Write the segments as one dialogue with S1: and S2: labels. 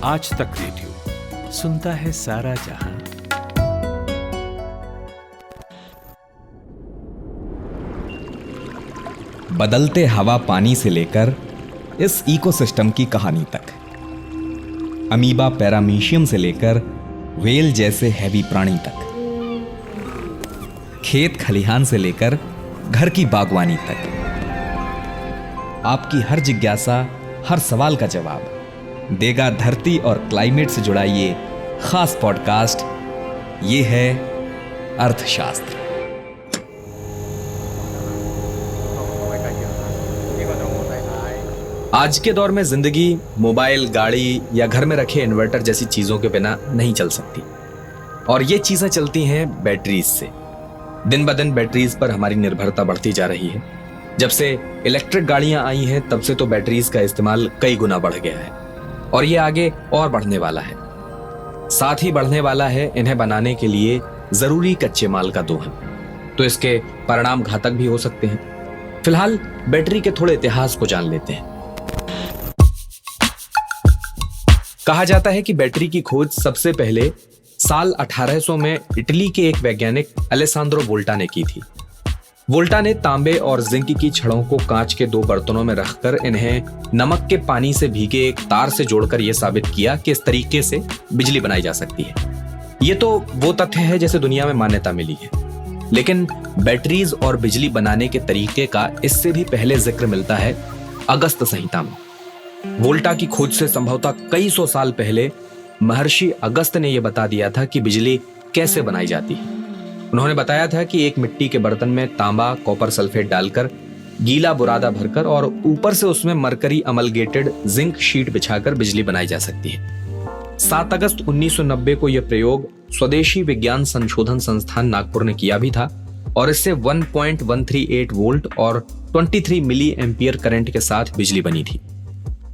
S1: आज तक रेडियो सुनता है सारा जहां।
S2: बदलते हवा पानी से लेकर इस इकोसिस्टम की कहानी तक, अमीबा पैरामीशियम से लेकर व्हेल जैसे हैवी प्राणी तक, खेत खलिहान से लेकर घर की बागवानी तक, आपकी हर जिज्ञासा, हर सवाल का जवाब देगा धरती और क्लाइमेट से जुड़ा ये खास पॉडकास्ट। ये है अर्थशास्त्र। आज के दौर में जिंदगी मोबाइल, गाड़ी या घर में रखे इन्वर्टर जैसी चीजों के बिना नहीं चल सकती, और ये चीजें चलती हैं बैटरीज से। दिन ब दिन बैटरीज पर हमारी निर्भरता बढ़ती जा रही है। जब से इलेक्ट्रिक गाड़ियां आई हैं तब से तो बैटरीज का इस्तेमाल कई गुना बढ़ गया है, और ये आगे और बढ़ने वाला है। साथ ही बढ़ने वाला है इन्हें बनाने के लिए जरूरी कच्चे माल का दोहन, तो इसके परिणाम घातक भी हो सकते हैं। फिलहाल बैटरी के थोड़े इतिहास को जान लेते हैं। कहा जाता है कि बैटरी की खोज सबसे पहले साल 1800 में इटली के एक वैज्ञानिक अलेसांद्रो वोल्टा ने की थी। वोल्टा ने तांबे और जिंक की छड़ों को कांच के 2 बर्तनों में रखकर इन्हें नमक के पानी से भीगे एक तार से जोड़कर यह साबित किया कि इस तरीके से बिजली बनाई जा सकती है। ये तो वो तथ्य है जिसे दुनिया में मान्यता मिली है, लेकिन बैटरीज और बिजली बनाने के तरीके का इससे भी पहले जिक्र मिलता है अगस्त संहिता में। वोल्टा की खोज से संभवतः कई सौ साल पहले महर्षि अगस्त ने यह बता दिया था कि बिजली कैसे बनाई जाती है। उन्होंने बताया था कि एक मिट्टी के बर्तन में तांबा कॉपर सल्फेट डालकर, गीला बुरादा भरकर और ऊपर से उसमें मरकरी अमलगेटेड जिंक शीट बिछाकर बिजली बनाई जा सकती है। 7 अगस्त 1990 को यह प्रयोग स्वदेशी विज्ञान संशोधन संस्थान नागपुर ने किया भी था, और इससे 1.138 वोल्ट और 23 मिली एम्पियर करंट के साथ बिजली बनी थी।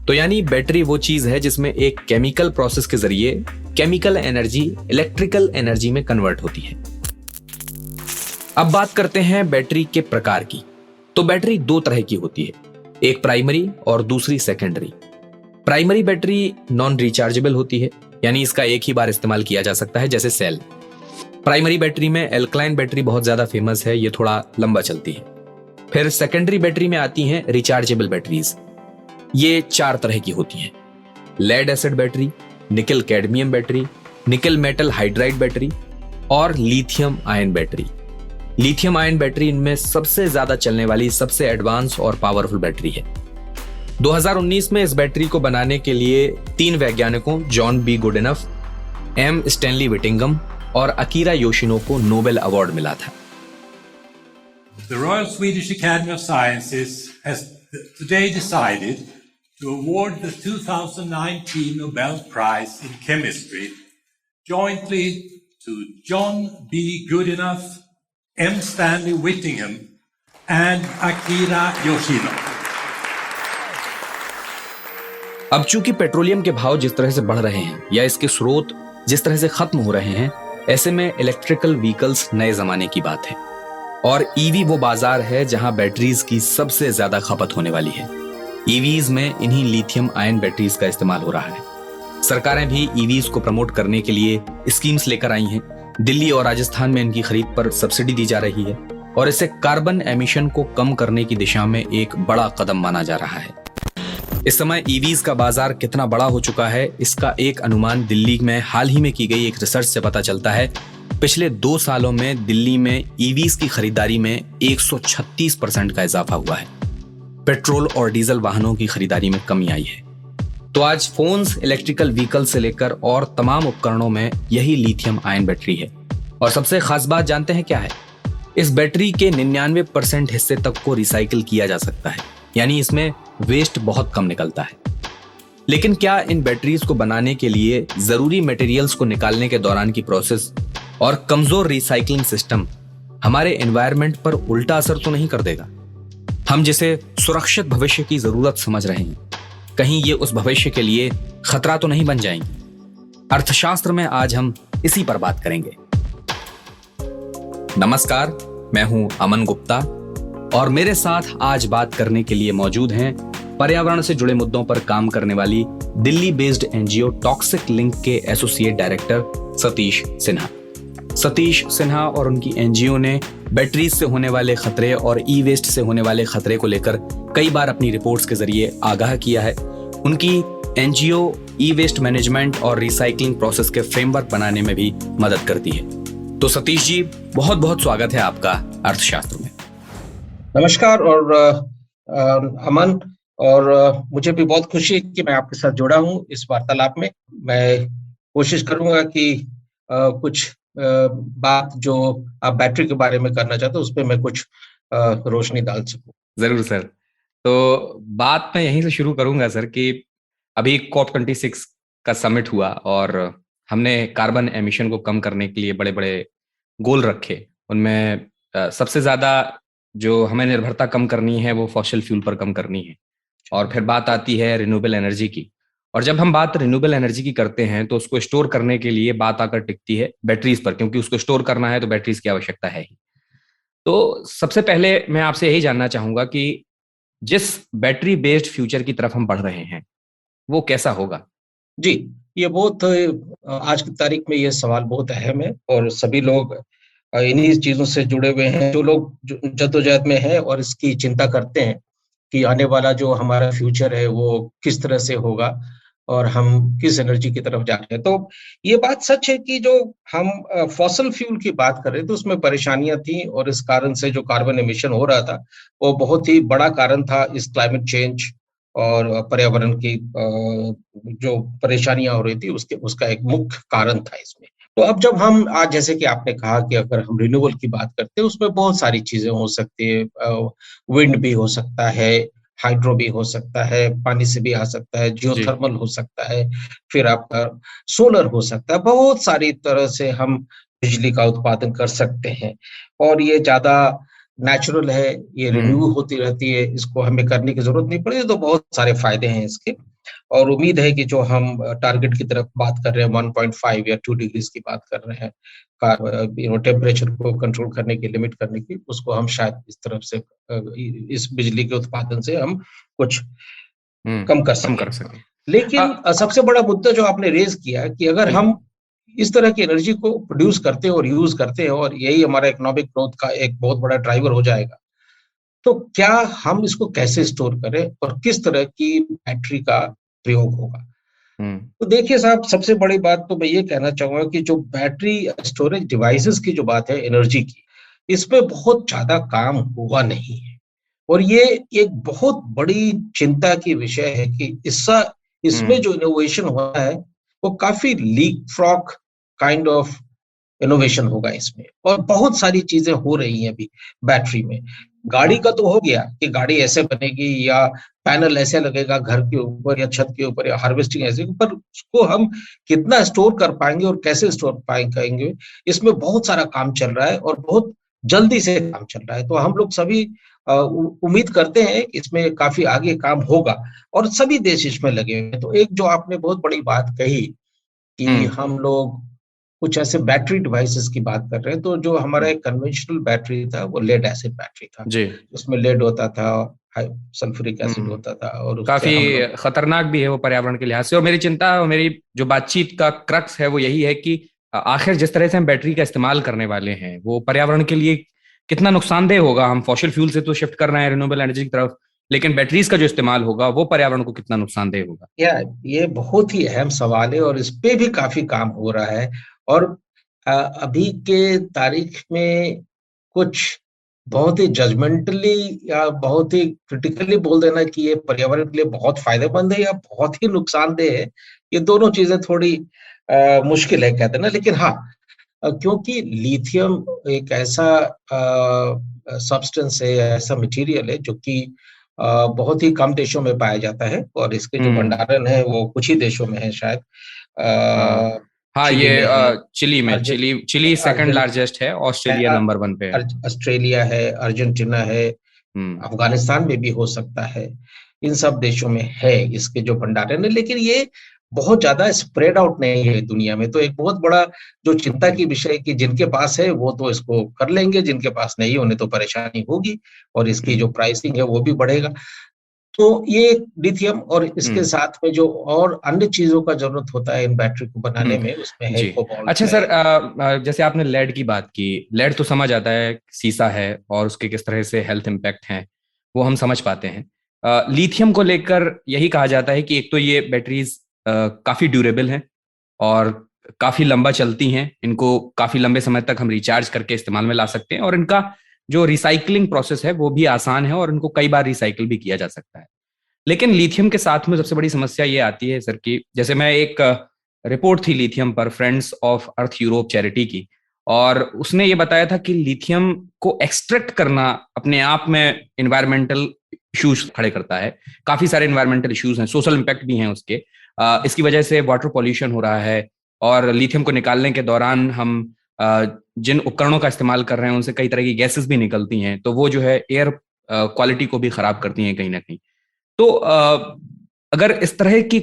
S2: तो यानी बैटरी वो चीज है जिसमें एक केमिकल प्रोसेस के जरिए केमिकल एनर्जी इलेक्ट्रिकल एनर्जी में कन्वर्ट होती है। अब बात करते हैं बैटरी के प्रकार की। तो बैटरी 2 तरह की होती है, एक प्राइमरी और दूसरी secondary. Primary battery non rechargeable होती है, यानी इसका एक ही बार इस्तेमाल किया जा सकता है, जैसे सेल। प्राइमरी बैटरी में एल्कलाइन बैटरी बहुत ज्यादा फेमस है, ये थोड़ा लंबा चलती है। फिर सेकेंडरी बैटरी में आती हैं रिचार्जेबल बैटरीज। ये 4 तरह की होती हैं, lead acid battery, nickel cadmium battery, nickel metal hydride battery और lithium ion battery. Lithium ion battery इनमें सबसे ज्यादा चलने वाली सबसे एडवांस और पावरफुल बैटरी है। 2019 में इस बैटरी को बनाने के लिए 3 वैज्ञानिकों John B Goodenough, M Stanley Whittingham और अकीरा योशिनो को नोबेल अवार्ड मिला था।
S3: The Royal Swedish Academy of Sciences has today decided to award the 2019 Nobel Prize in Chemistry jointly to John B. Goodenough, M. Stanley Whittingham, and Akira Yoshino.
S2: अब चूंकि petroleum के भाव जिस तरह से बढ़ रहे हैं या इसके स्रोत जिस तरह से खत्म हो रहे हैं, ऐसे में इलेक्ट्रिकल व्हीकल्स नए जमाने की बात है, और ईवी वो बाजार है जहां बैटरीज की सबसे ज्यादा खपत होने वाली है। ईवीज में इन्हीं लिथियम आयन बैटरीज का इस्तेमाल हो रहा है। सरकारें भी ईवीज को प्रमोट करने के लिए स्कीम्स लेकर आई हैं। दिल्ली और राजस्थान में इनकी खरीद पर सब्सिडी दी जा रही है, और इससे कार्बन एमिशन को कम करने की दिशा में एक बड़ा कदम माना जा रहा है। इस समय ईवीज का बाजार कितना बड़ा हो चुका है, इसका एक अनुमान दिल्ली में हाल ही में की गई एक रिसर्च से पता चलता है। पिछले 2 सालों में दिल्ली में ईवीज की खरीदारी में 136% का इजाफा हुआ है। पेट्रोल और डीजल वाहनों की खरीदारी में कमी आई है। तो आज फोन्स, इलेक्ट्रिकल व्हीकल से लेकर और तमाम उपकरणों में यही लिथियम आयन बैटरी है। और सबसे खास बात जानते हैं क्या है? इस बैटरी के 99% हिस्से तक को रिसाइकिल किया जा सकता है, यानी इसमें वेस्ट बहुत कम निकलता है। लेकिन क्या इन बैटरीज को बनाने के लिए जरूरी मटेरियल्स को निकालने के दौरान की प्रोसेस और कमजोर रिसाइकलिंग सिस्टम हमारे एनवायरनमेंट पर उल्टा असर तो नहीं कर देगा? हम जिसे सुरक्षित भविष्य की जरूरत समझ रहे हैं, कहीं ये उस भविष्य के लिए खतरा तो नहीं बन जाएंगे? अर्थशास्त्र में आज हम इसी पर बात करेंगे। नमस्कार, मैं हूं अमन गुप्ता, और मेरे साथ आज बात करने के लिए मौजूद हैं पर्यावरण से जुड़े मुद्दों पर काम करने वाली Delhi based NGO toxic link के एसोसिएट डायरेक्टर सतीश सिन्हा। सतीश सिन्हा और उनकी एनजीओ ने बैटरीज से होने वाले खतरे और ई वेस्ट से होने वाले खतरे को लेकर कई बार अपनी रिपोर्ट्स के जरिए आगाह किया है। उनकी एनजीओ ई वेस्ट मैनेजमेंट और रिसाइकलिंग प्रोसेस के फ्रेमवर्क बनाने में भी मदद करती है। तो सतीश जी, बहुत बहुत स्वागत है आपका अर्थशास्त्र में।
S4: नमस्कार और अमन, और मुझे भी बहुत खुशी है कि मैं आपके साथ जुड़ा हूं इस वार्तालाप में। मैं कोशिश करूंगा कि कुछ बात जो आप बैटरी के बारे में करना चाहते हो उस पर मैं कुछ रोशनी डाल सकूं।
S2: जरूर सर। तो बात मैं यहीं से शुरू करूंगा सर कि अभी COP26 का समिट हुआ और हमने कार्बन एमिशन को कम करने के लिए बड़े बड़े गोल रखे। उनमें सबसे ज्यादा जो हमें निर्भरता कम करनी है वो फॉसिल फ्यूल पर कम करनी है, और फिर बात आती है रिन्यूएबल एनर्जी की। और जब हम बात रिन्यूएबल एनर्जी की करते हैं तो उसको स्टोर करने के लिए बात आकर टिकती है बैटरीज पर, क्योंकि उसको स्टोर करना है तो बैटरीज की आवश्यकता है ही। तो सबसे पहले मैं आपसे यही जानना चाहूंगा कि जिस बैटरी बेस्ड फ्यूचर की तरफ हम बढ़ रहे हैं वो कैसा होगा?
S4: जी, ये बहुत आज की तारीख में ये सवाल बहुत अहम है और सभी लोग इन्हीं चीजों से जुड़े हुए हैं। जो लोग जद्दोजहद में हैं और इसकी चिंता करते हैं कि आने वाला जो हमारा फ्यूचर है वो किस तरह से होगा और हम किस एनर्जी की तरफ जा रहे हैं। तो ये बात सच है कि जो हम फॉसिल फ्यूल की बात कर रहे थे उसमें परेशानियां थी, और इस कारण से जो कार्बन एमिशन हो रहा था वो बहुत ही बड़ा कारण था इस क्लाइमेट चेंज और पर्यावरण की जो परेशानियां हो रही थी उसका एक मुख्य कारण था इसमें। तो अब जब हम आज, जैसे कि आपने कहा कि अगर हम रिन्यूएबल की बात करते हैं उसमें बहुत सारी चीजें हो सकती है। विंड भी हो सकता है, हाइड्रो भी हो सकता है, पानी से भी आ सकता है, जियोथर्मल हो सकता है, फिर आपका सोलर हो सकता है। बहुत सारी तरह से हम बिजली का उत्पादन कर सकते हैं और ये ज्यादा नेचुरल है, ये रिन्यू होती रहती है, इसको हमें करने की जरूरत नहीं पड़ेगी। तो बहुत सारे फायदे हैं इसके, और उम्मीद है कि जो हम टारगेट की तरफ बात कर रहे हैं 1.5 या 2 डिग्रीज की बात कर रहे हैं टेम्परेचर को कंट्रोल करने की, लिमिट करने की, उसको हम शायद इस तरफ से इस बिजली के उत्पादन से हम कुछ कम कर सकें। लेकिन सबसे बड़ा मुद्दा जो आपने रेज किया कि अगर हम इस तरह की एनर्जी को प्रोड्यूस करते हैं और यूज करते हैं और यही हमारा इकोनॉमिक ग्रोथ का एक बहुत बड़ा ड्राइवर हो जाएगा, तो क्या हम इसको कैसे स्टोर करें और किस तरह की बैटरी का प्रयोग होगा? तो देखिए साहब, सबसे बड़ी बात तो मैं ये कहना चाहूंगा कि जो बैटरी स्टोरेज डिवाइसेस की जो बात है एनर्जी की, इसमें बहुत ज्यादा काम हुआ नहीं है, और ये एक बहुत बड़ी चिंता की विषय है कि इसमें जो इनोवेशन हुआ है वो काफी leapfrog kind of innovation होगा इसमें, और बहुत सारी चीजें हो रही हैं अभी बैटरी में। गाड़ी का तो हो गया कि गाड़ी ऐसे बनेगी या पैनल ऐसे लगेगा घर के ऊपर या छत के ऊपर या हार्वेस्टिंग ऐसे, पर उसको हम कितना स्टोर कर पाएंगे और कैसे स्टोर करेंगे, इसमें बहुत सारा काम चल रहा है और बहुत जल्दी से काम चल रहा है। तो हम लोग सभी उम्मीद करते हैं इसमें काफी आगे काम होगा और सभी देश इसमें लगे हुए हैं। तो एक जो आपने बहुत बड़ी बात कही कि हम लोग कुछ ऐसे बैटरी डिवाइसेस की बात कर रहे हैं, तो जो हमारा एक कन्वेंशनल बैटरी था वो लेड एसिड बैटरी था जी। उसमें लेड होता था, सल्फ्यूरिक एसिड होता था, और
S2: काफी खतरनाक भी है वो पर्यावरण के लिहाज से। और मेरी चिंता और मेरी जो बातचीत का क्रक्स है वो यही है कि आखिर जिस तरह से हम बैटरी का इस्तेमाल करने वाले हैं वो पर्यावरण के लिए कितना नुकसानदेह होगा। हम फॉसिल फ्यूल से तो शिफ्ट कर रहे हैं रिन्यूएबल एनर्जी की तरफ, लेकिन बैटरीज का जो इस्तेमाल होगा वो पर्यावरण को कितना नुकसानदेह होगा?
S4: ये बहुत ही अहम सवाल है और इस पे भी काफी काम हो रहा है। और अभी के तारीख में कुछ बहुत ही जजमेंटली या बहुत ही क्रिटिकली बोल देना कि ये पर्यावरण के लिए बहुत फायदेमंद है या बहुत ही नुकसानदेह है, ये दोनों चीजें थोड़ी मुश्किल है कहते ना। लेकिन हाँ, क्योंकि लिथियम एक ऐसा सब्सटेंस है, ऐसा मटेरियल है जो कि बहुत ही कम देशों में पाया जाता है, और इसके जो भंडारण है वो कुछ ही देशों में है शायद।
S2: हाँ, ये चिली में, चिली सेकंड लार्जेस्ट है, ऑस्ट्रेलिया नंबर 1 पे है,
S4: ऑस्ट्रेलिया है, अर्जेंटीना है, अफगानिस्तान में भी हो सकता है, इन सब देशों में है इसके जो भंडारण है। लेकिन ये बहुत ज्यादा स्प्रेड आउट नहीं है दुनिया में। तो एक बहुत बड़ा जो चिंता की विषय कि जिनके पास है वो तो इसको कर लेंगे, जिनके पास नहीं होने तो परेशानी होगी और इसकी जो प्राइसिंग है वो भी बढ़ेगा। तो ये लिथियम और इसके साथ में जो और अन्य चीजों का जरूरत होता है इन बैटरी को बनाने में, उसमें है
S2: जी।
S4: कोबाल्ट
S2: अच्छा
S4: है।
S2: सर, जैसे आपने लेड की बात की, लेड तो समझ आता है सीसा है और उसके किस तरह से हेल्थ इम्पैक्ट हैं, वो हम समझ पाते हैं। लिथियम को लेकर यही कहा जाता है कि एक तो ये बैटरीज काफी ड्यूरेबल हैं और काफी लंबा चलती हैं, इनको काफी लंबे समय तक हम रिचार्ज करके इस्तेमाल में ला सकते हैं, और इनका जो रिसाइकलिंग प्रोसेस है वो भी आसान है और इनको कई बार रिसाइकिल भी किया जा सकता है। लेकिन लिथियम के साथ में सबसे बड़ी समस्या ये आती है सर कि जैसे मैं एक रिपोर्ट थी लिथियम पर friends of earth Europe charity की, और उसने ये बताया था कि लिथियम को एक्सट्रैक्ट करना अपने आप में इन्वायरमेंटल इश्यूज खड़े करता है। काफी सारे इन्वायरमेंटल इश्यूज हैं, सोशल इम्पैक्ट भी हैं उसके। इसकी वजह से वाटर पॉल्यूशन हो रहा है, और लिथियम को निकालने के दौरान हम जिन उपकरणों का इस्तेमाल कर रहे हैं उनसे कई तरह की गैसेस भी निकलती हैं, तो वो जो है एयर क्वालिटी को भी खराब करती हैं कहीं ना कहीं। तो अगर इस तरह की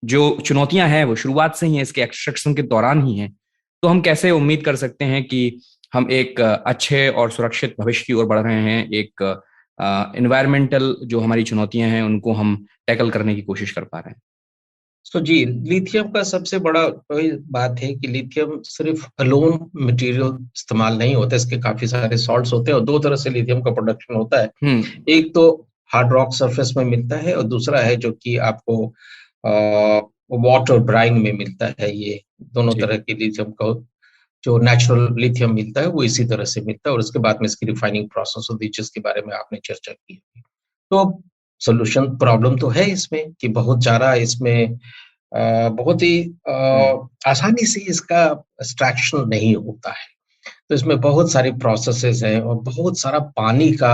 S2: जो चुनौतियां हैं वो शुरुआत से ही है, इसके एक्सट्रैक्शन के दौरान ही हैं, तो हम कैसे उम्मीद कर सकते हैं कि हम एक अच्छे और सुरक्षित भविष्य की ओर बढ़ रहे हैं, एक एनवायरमेंटल जो हमारी चुनौतियां हैं उनको हम टैकल करने की कोशिश कर पा रहे हैं?
S4: तो जी, लिथियम का सबसे बड़ा वही बात है कि लिथियम सिर्फ अलोन मटेरियल इस्तेमाल नहीं होता, इसके काफी सारे सॉल्ट्स होते हैं और दो तरह से लिथियम का प्रोडक्शन होता है। एक तो हार्ड रॉक सरफेस में मिलता है और दूसरा है जो कि आपको वाटर ब्राइन में मिलता है। ये दोनों तरह के लिथियम का जो नेचुरल लिथियम मिलता है वो इसी तरह से मिलता है, और उसके बाद में इसकी रिफाइनिंग प्रोसेस होती है जिसके बारे में आपने चर्चा की। तो सोल्यूशन प्रॉब्लम तो है इसमें कि बहुत सारा इसमें बहुत ही आसानी से इसका एक्सट्रैक्शन नहीं होता है। तो इसमें बहुत सारी प्रोसेसेस हैं और बहुत सारा पानी का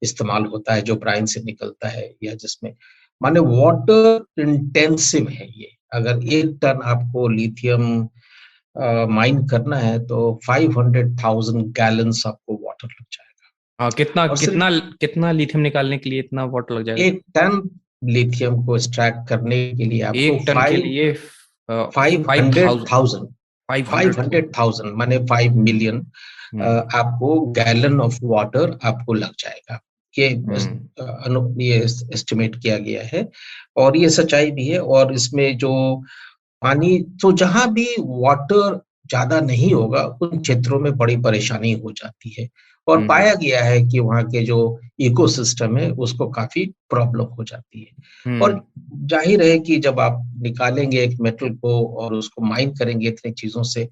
S4: इस्तेमाल होता है जो ब्राइन से निकलता है, या जिसमें माने वाटर इंटेंसिव है ये। अगर 1 टन आपको लिथियम माइन करना है तो 500,000 गैलन्स आपको वाटर लग जाएगा।
S2: कितना
S4: और
S2: कितना कितना लिथियम निकालने के लिए इतना वाटर लग जाएगा?
S4: 1 टन लिथियम को एक्सट्रैक्ट करने के लिए आपको
S2: 1 टन के लिए
S4: 500,000
S2: 500,000
S4: 500,000 माने 5 मिलियन आपको गैलन ऑफ वाटर आपको लग जाएगा। ये ये एस्टिमेट किया गया है और ये सच्चाई भी है। और इसमें जो पानी, तो जहां भी वाटर ज्यादा नहीं होगा उन क्षेत्रों में बड़ी परेशानी हो जाती है, और पाया गया है कि वहाँ के जो इकोसिस्टम है उसको काफी प्रॉब्लम हो जाती है। और जाहिर है कि जब आप निकालेंगे एक मेटल को और उसको माइन करेंगे इतनी चीजों से,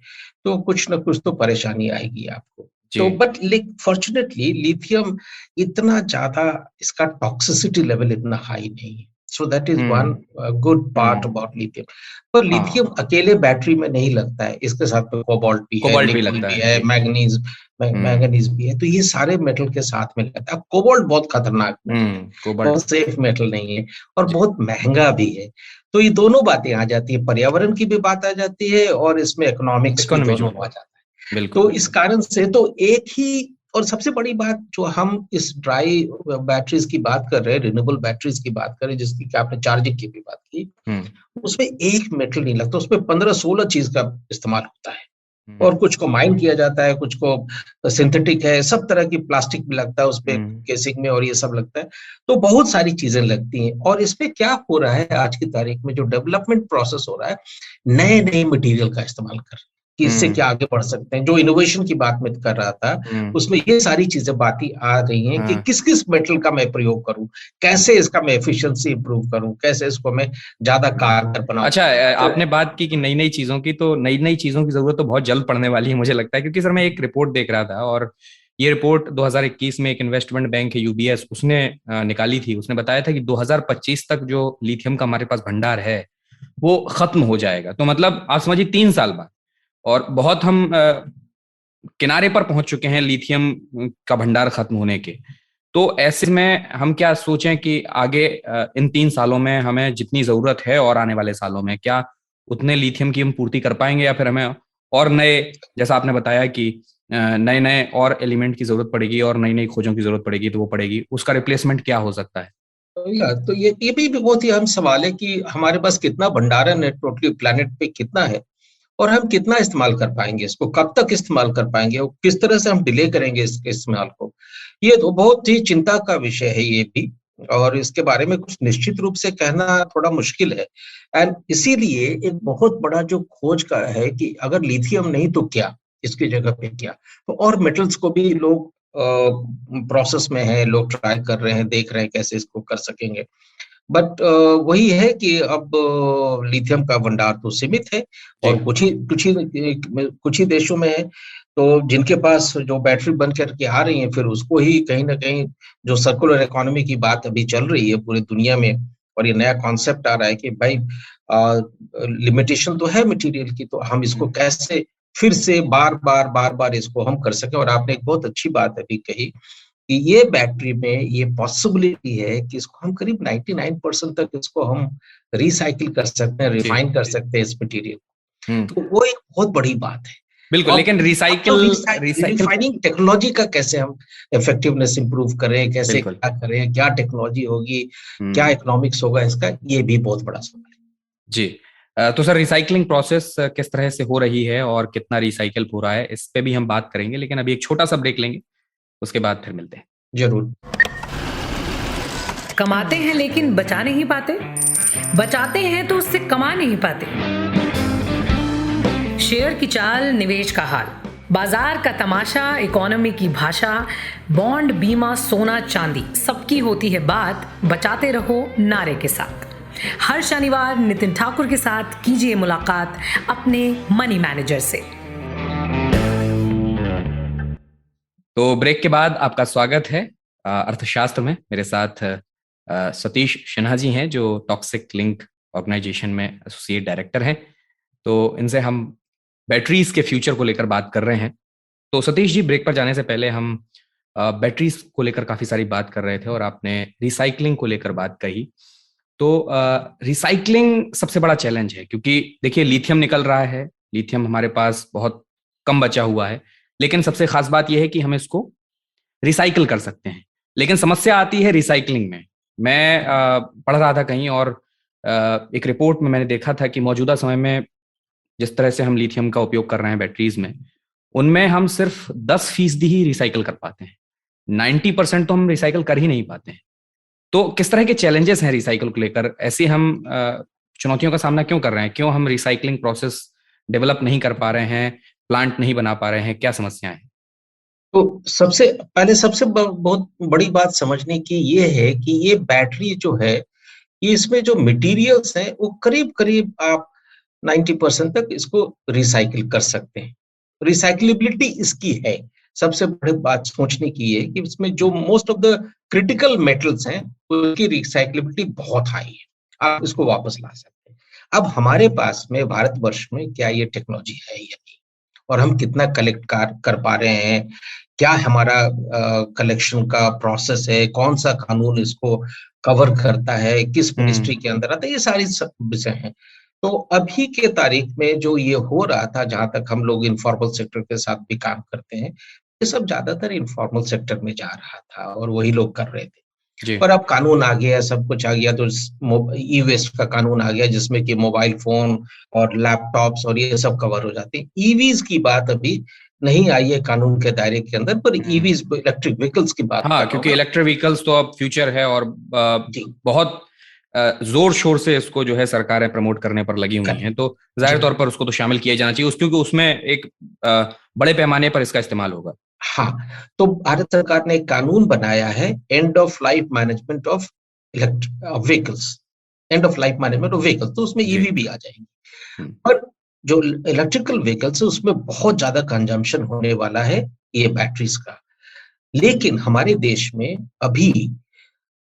S4: तो कुछ ना कुछ तो परेशानी आएगी आपको। तो बट फॉर्चुनेटली लिथियम इतना ज्यादा, इसका टॉक्सिसिटी लेवल इतना हाई नहीं है। So that is one good part about lithium. पर लिथियम अकेले बैटरी में नहीं लगता है, इसके साथ में कोबाल्ट भी है, निकल भी है, मैंगनीज भी है। तो ये सारे मेटल के साथ में लगता है। कोबाल्ट बहुत खतरनाक मेटल है, बहुत सेफ मेटल नहीं है और बहुत महंगा भी है। तो ये दोनों बातें आ जाती है, पर्यावरण की भी बात आ जाती है और इसमें इकोनॉमिक्स भी दोनों आ जाता है। तो इस कारण से तो एक ही, और सबसे बड़ी बात जो हम इस ड्राई बैटरीज की बात कर रहे हैं, रिन्यूएबल बैटरीज की बात कर रहे हैं, जिसकी कि आपने चार्जिंग की भी बात की, उसमें एक मेटल नहीं लगता, उसमें 15-16 चीज का इस्तेमाल होता है। और कुछ को माइन किया जाता है, कुछ को सिंथेटिक है, सब तरह की प्लास्टिक भी लगता है उसपे, केसिंग में, और ये सब लगता है। तो बहुत सारी चीजें लगती हैं। और इसमें क्या हो रहा है आज की तारीख में, जो डेवलपमेंट प्रोसेस हो रहा है, नए नए मटेरियल का इस्तेमाल कर कि इससे क्या आगे बढ़ सकते हैं। जो इनोवेशन की बात मैं कर रहा था उसमें ये सारी चीजें बातें आ रही हैं कि किस किस मेटल का मैं प्रयोग करूं, कैसे इसका मैं एफिशिएंसी इंप्रूव करूं, कैसे इसको मैं ज्यादा कारगर बनाऊं।
S2: अच्छा, आपने बात की कि नई नई चीजों की, तो नई नई चीजों की जरूरत तो बहुत जल्द पड़ने वाली है मुझे लगता है, क्योंकि सर मैं एक रिपोर्ट देख रहा था, और ये रिपोर्ट 2021 में एक इन्वेस्टमेंट बैंक है यूबीएस, उसने निकाली थी। उसने बताया था कि 2025 तक जो लिथियम का हमारे पास भंडार है वो खत्म हो जाएगा। तो मतलब आप समझिए 3 साल बाद, और बहुत हम किनारे पर पहुंच चुके हैं लिथियम का भंडार खत्म होने के। तो ऐसे में हम क्या सोचें कि आगे इन 3 सालों में हमें जितनी जरूरत है और आने वाले सालों में क्या उतने लिथियम की हम पूर्ति कर पाएंगे, या फिर हमें और नए, जैसा आपने बताया कि नए नए और एलिमेंट की जरूरत पड़ेगी और नई नई खोजों की जरूरत पड़ेगी, तो वो पड़ेगी, उसका रिप्लेसमेंट क्या हो सकता है?
S4: तो ये भी बहुत ही अहम सवाल है कि हमारे पास कितना भंडारण है, टोटली प्लेनेट पे कितना है, और हम कितना इस्तेमाल कर पाएंगे इसको, कब तक इस्तेमाल कर पाएंगे, और किस तरह से हम डिले करेंगे इसके इस्तेमाल को। ये तो बहुत ही चिंता का विषय है ये भी। और इसके बारे में कुछ निश्चित रूप से कहना थोड़ा मुश्किल है। एंड इसीलिए एक बहुत बड़ा जो खोज का है कि अगर लिथियम नहीं तो क्या, इसकी जगह पे क्या? तो और मेटल्स को भी लोग प्रोसेस में है, लोग ट्राई कर रहे हैं, देख रहे हैं कैसे इसको कर सकेंगे। बट वही है कि अब लिथियम का भंडार तो सीमित है और
S2: जी।
S4: कुछ ही देशों में है, तो जिनके पास जो बैटरी बन करके आ रही है, फिर उसको ही कहीं न कहीं जो सर्कुलर इकोनॉमी की बात अभी चल रही है पूरी दुनिया में, और ये नया कॉन्सेप्ट आ रहा है कि भाई लिमिटेशन तो है मटेरियल की, तो हम इसको कैसे फिर से बार-बार इसको हम कर सकें। और आपने एक बहुत अच्छी बात अभी कही कि ये बैटरी में ये पॉसिबिलिटी है कि इसको हम करीब 99% तक इसको हम रिसाइकिल कर सकते हैं,
S2: जी,
S4: रिफाइन कर
S2: जी।
S4: सकते हैं इस मटेरियल
S2: हुँ,
S4: को। तो वो एक बहुत बड़ी बात है।
S2: बिल्कुल,
S4: अब
S2: लेकिन
S4: अब जो
S2: रिसाइकिल
S4: रिफाइनिंग टेक्नोलॉजी का कैसे हम इफेक्टिवनेस इंप्रूव करें, कैसे
S2: बिल्कुल।
S4: क्या करें, क्या टेक्नोलॉजी होगी, क्या
S2: हुँ,
S4: इकोनॉमिक्स होगा इसका, ये भी बहुत बड़ा सवाल है।
S2: जी। तो सर रिसाइक्लिंग प्रोसेस किस तरह से हो रही है और कितना रिसाइकिल हो रहा है, इस पे भी हम बात करेंगे, लेकिन अभी एक छोटा-सा ब्रेक लेंगे, उसके बाद फिर मिलते हैं।
S4: ज़रूर।
S5: कमाते हैं लेकिन बचा नहीं पाते, बचाते हैं तो उससे कमा नहीं पाते। शेयर की चाल, निवेश का हाल, बाजार का तमाशा, इकोनॉमी की भाषा, बॉन्ड, बीमा, सोना, चांदी, सबकी होती है बात, बचाते रहो नारे के साथ। हर शनिवार नितिन ठाकुर के साथ कीजिए मुलाकात अपने मनी मैनेजर से।
S2: तो ब्रेक के बाद आपका स्वागत है अर्थशास्त्र में। मेरे साथ सतीश सिन्हा जी हैं जो टॉक्सिक लिंक ऑर्गेनाइजेशन में एसोसिएट डायरेक्टर हैं। तो इनसे हम बैटरीज के फ्यूचर को लेकर बात कर रहे हैं। तो सतीश जी, ब्रेक पर जाने से पहले हम बैटरीज को लेकर काफी सारी बात कर रहे थे और आपने रिसाइकलिंग को लेकर बात कही। तो रिसाइकलिंग सबसे बड़ा चैलेंज है, क्योंकि देखिए लिथियम निकल रहा है, लिथियम हमारे पास बहुत कम बचा हुआ है, लेकिन सबसे खास बात यह है कि हम इसको रिसाइकिल कर सकते हैं। लेकिन समस्या आती है रिसाइकलिंग में। मैं पढ़ रहा था कहीं और एक रिपोर्ट में मैंने देखा था कि मौजूदा समय में जिस तरह से हम लिथियम का उपयोग कर रहे हैं बैटरीज में, उनमें हम सिर्फ 10% ही रिसाइकिल कर पाते हैं। 90% तो हम रिसाइकिल कर ही नहीं पाते हैं। तो किस तरह के चैलेंजेस हैं रिसाइकिल को लेकर? ऐसे हम चुनौतियों का सामना क्यों कर रहे हैं? क्यों हम रिसाइकलिंग प्रोसेस डेवलप नहीं कर पा रहे हैं, प्लांट नहीं बना पा रहे हैं? क्या समस्याएं हैं?
S4: तो सबसे बहुत बड़ी बात समझने की ये है कि ये बैटरी जो है, ये इसमें जो मटेरियल्स हैं, वो करीब-करीब आप 90% तक इसको रिसाइकिल कर सकते हैं। रिसाइक्लेबिलिटी इसकी है। सबसे बड़ी बात सोचने की है कि इसमें जो most of the critical metals हैं, उनकी रिसाइक्लेबिलिटी बहुत हाई है। आप इसको वापस ला सकते हैं। अब हमारे पास में भारतवर्ष में क्या ये टेक्नोलॉजी है या नहीं? और हम कितना कलेक्ट कर पा रहे हैं? क्या हमारा कलेक्शन का प्रोसेस है? कौन-सा कानून इसको कवर करता है? किस मिनिस्ट्री के अंदर आता है? ये सारी सब विषय हैं। तो अभी के तारीख में जो ये हो रहा था, जहाँ तक हम लोग इन्फॉर्मल सेक्टर के साथ भी काम करते हैं, ये सब ज़्यादातर इन्फॉर्मल सेक्टर में जा रहा था और वही लोग कर रहे थे।
S2: जी।
S4: पर अब कानून आ गया, सब कुछ आ गया, तो ई वेस्ट का कानून आ गया, जिसमें कि मोबाइल फोन और लैपटॉप्स और ये सब कवर हो जाते हैं। ईवीज की बात अभी नहीं आई है कानून के दायरे के अंदर, पर ईवीज इलेक्ट्रिक व्हीकल्स की बात कर
S2: हाँ,
S4: रहा
S2: क्योंकि
S4: हूँ।
S2: इलेक्ट्रिक व्हीकल्स तो अब फ्यूचर है और
S4: जी,
S2: बहुत जोर शोर से इसको जो है सरकारें प्रमोट करने पर लगी हुई
S4: करेक्ट।
S2: हैं। तो जाहिर
S4: जी,
S2: तौर पर उसको तो शामिल किया जाना चाहिए, क्योंकि उसमें एक बड़े पैमाने पर इसका इस्तेमाल होगा।
S4: हाँ, तो भारत सरकार ने एक कानून बनाया है, end of life management of vehicles, end of life management of vehicles, तो उसमें
S2: जी।
S4: ईवी भी आ जाएंगी।
S2: हम्म,
S4: पर जो इलेक्ट्रिकल व्हीकल्स है, उसमें बहुत ज्यादा कंजम्पशन होने वाला है ये बैटरीज का। लेकिन हमारे देश में अभी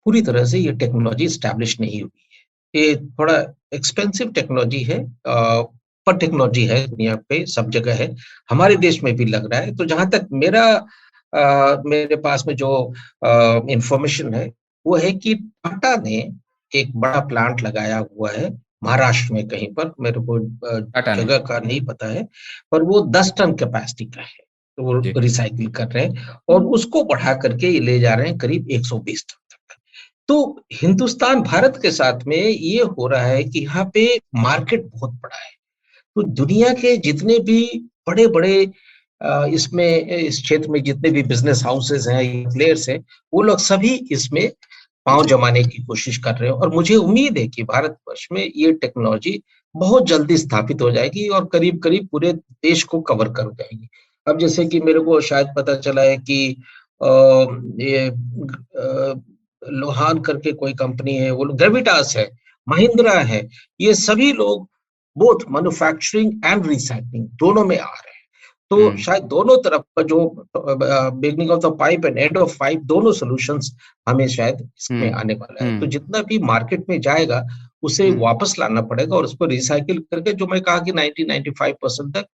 S4: पूरी तरह से ये टेक्नोलॉजी एस्टैब्लिश नहीं हुई है। ये थोड़ा एक्सपेंसिव टेक्नोलॉजी है, पर टेक्नोलॉजी है, दुनिया पे सब जगह है, हमारे देश में भी लग रहा है। तो जहाँ तक मेरे पास में जो इंफॉर्मेशन है, वो है कि टाटा ने एक बड़ा प्लांट लगाया हुआ है महाराष्ट्र में कहीं पर, मेरे को
S2: टाटा ने।
S4: जगह का नहीं पता है, पर वो 10 टन कैपेसिटी का है। तो वो
S2: जी।
S4: रिसाइकिल कर रहे हैं और उसको बढ़ा करके ये ले जा रहे हैं करीब 120 टन तक। तो हिंदुस्तान, भारत के साथ में ये हो रहा है कि यहाँ पे मार्केट बहुत बड़ा है। तो दुनिया के जितने भी बड़े-बड़े इस क्षेत्र में जितने भी बिजनेस हाउसेस हैं, प्लेयर्स हैं, वो लोग सभी इसमें पांव जमाने की कोशिश कर रहे हैं, और मुझे उम्मीद है कि भारतवर्ष में ये टेक्नोलॉजी बहुत जल्दी स्थापित हो जाएगी और करीब करीब पूरे देश को कवर कर जाएगी। अब जैसे कि मेरे को शायद पता चला है कि ये लोहान करके कोई कंपनी है, वो ग्रेविटास है, महिंद्रा है, ये सभी लोग बोथ मैन्युफैक्चरिंग एंड रिसाइकलिंग दोनों में आ रहे हैं। तो शायद दोनों तरफ का जो beginning of the pipe and end of pipe दोनों सॉल्यूशंस हमें शायद इसमें आने वाला है। तो जितना भी मार्केट में जाएगा उसे वापस लाना पड़ेगा और उसको रिसाइकिल करके, जो मैं कहा कि 90-95% तक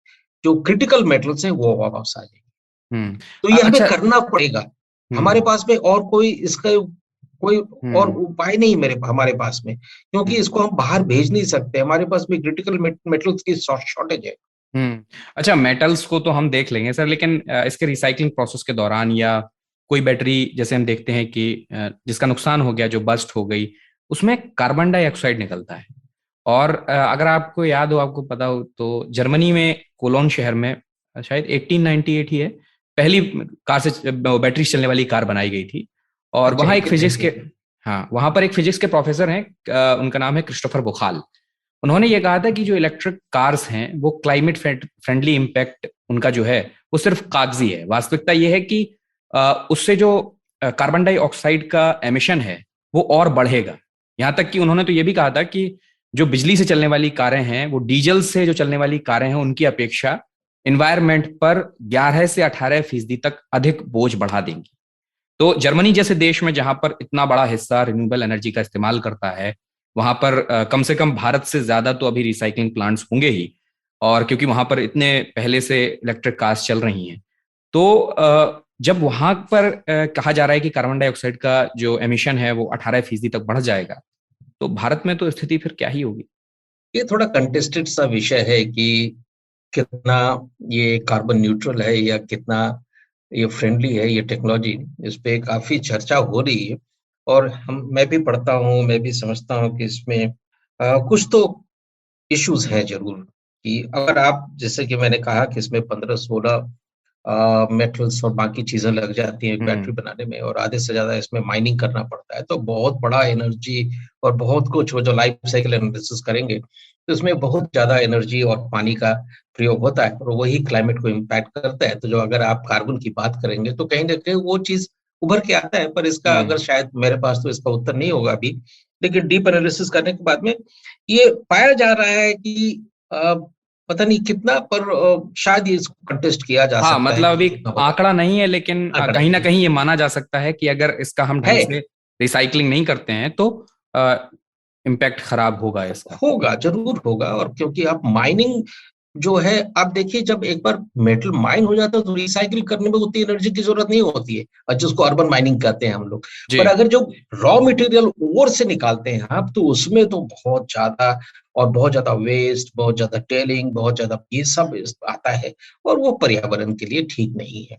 S4: जो क्रिटिकल मेटल्स है वो वापस आ जाएंगे। तो ये हमें करना पड़ेगा। हमारे पास में और कोई इसका कोई और उपाय नहीं हमारे पास में, क्योंकि इसको हम बाहर भेज नहीं सकते, हमारे पास में क्रिटिकल मेटल्स की शॉर्टेज है।
S2: अच्छा, मेटल्स को तो हम देख लेंगे सर, लेकिन इसके रिसाइकलिंग प्रोसेस के दौरान या कोई बैटरी जैसे हम देखते हैं कि जिसका नुकसान हो गया, जो बस्ट हो गई, उसमें कार्बन डाइऑक्साइड निकलता है। और अगर आपको याद हो, आपको पता हो, तो जर्मनी में कोलोन शहर में शायद 1898 ही है पहली कार से बैटरी चलने वाली कार बनाई गई थी। और वहाँ एक फिजिक्स के वहाँ पर एक फिजिक्स के प्रोफेसर हैं, उनका नाम है क्रिस्टोफर बुखाल। उन्होंने ये कहा था कि जो इलेक्ट्रिक कार्स हैं वो क्लाइमेट फ्रेंडली इम्पैक्ट उनका जो है वो सिर्फ कागजी है। वास्तविकता ये है कि उससे जो कार्बन डाइऑक्साइड का एमिशन है वो और बढ़ेगा। यहाँ तक कि उन्होंने तो ये भी कहा था कि जो बिजली से चलने वाली कारें हैं वो डीजल से जो चलने वाली कारें हैं उनकी अपेक्षा एनवायरमेंट पर 11 से 18% तक अधिक बोझ बढ़ा देंगी। तो जर्मनी जैसे देश में जहां पर इतना बड़ा हिस्सा रिन्यूएबल एनर्जी का इस्तेमाल करता है, वहां पर कम से कम भारत से ज्यादा तो अभी रिसाइकलिंग प्लांट्स होंगे ही। और क्योंकि वहां पर इतने पहले से इलेक्ट्रिक कार्स चल रही हैं, तो जब वहां पर कहा जा रहा है कि कार्बन डाइऑक्साइड का जो एमिशन है वो 18% तक बढ़ जाएगा, तो भारत में तो स्थिति फिर क्या ही होगी?
S4: ये थोड़ा कंटेस्टेड सा विषय है कि कितना ये कार्बन न्यूट्रल है या कितना ये फ्रेंडली है ये टेक्नोलॉजी। इस पे काफी चर्चा हो रही है और मैं भी पढ़ता हूँ, मैं भी समझता हूँ कि इसमें कुछ तो इश्यूज हैं जरूर। कि अगर आप, जैसे कि मैंने कहा कि इसमें 15-16 मेटल्स और बाकी चीजें लग जाती हैं बैटरी बनाने में, और आधे से ज्यादा इसमें माइनिंग करना पड़ता है, तो बहुत बड़ा एनर्जी और बहुत कुछ, वो जो लाइफ साइकिल एनालिसिस करेंगे तो इसमें बहुत ज्यादा एनर्जी और पानी का प्रयोग होता है और वही क्लाइमेट को इम्पैक्ट करता है। तो जो अगर आप कार्बन की बात करेंगे तो कहीं ना कहीं वो चीज उभर के आता है, पर इसका अगर शायद मेरे पास तो इसका उत्तर नहीं होगा अभी, लेकिन डीप एनालिसिस करने के बाद में ये पाया जा रहा है कि पता नहीं कितना, पर शायद ये इसको कंटेस्ट किया जा सकता है।
S2: मतलब अभी आंकड़ा नहीं है, लेकिन कहीं ना कहीं ये माना जा सकता है कि अगर इसका हम ढंग से रिसाइकलिंग नहीं करते हैं तो इम्पैक्ट खराब होगा, इसका होगा,
S4: जरूर होगा। और क्योंकि आप माइनिंग जो है, आप देखिए जब एक बार मेटल माइन हो जाता है तो रिसाइकिल करने में उतनी एनर्जी की जरूरत नहीं होती है, और जिसको अर्बन माइनिंग कहते हैं हम लोग। पर अगर जो रॉ मटेरियल ओर से निकालते हैं आप, तो उसमें तो बहुत ज्यादा वेस्ट, बहुत ज्यादा टेलिंग, बहुत ज्यादा ये सब आता है, और वो पर्यावरण के लिए ठीक नहीं है।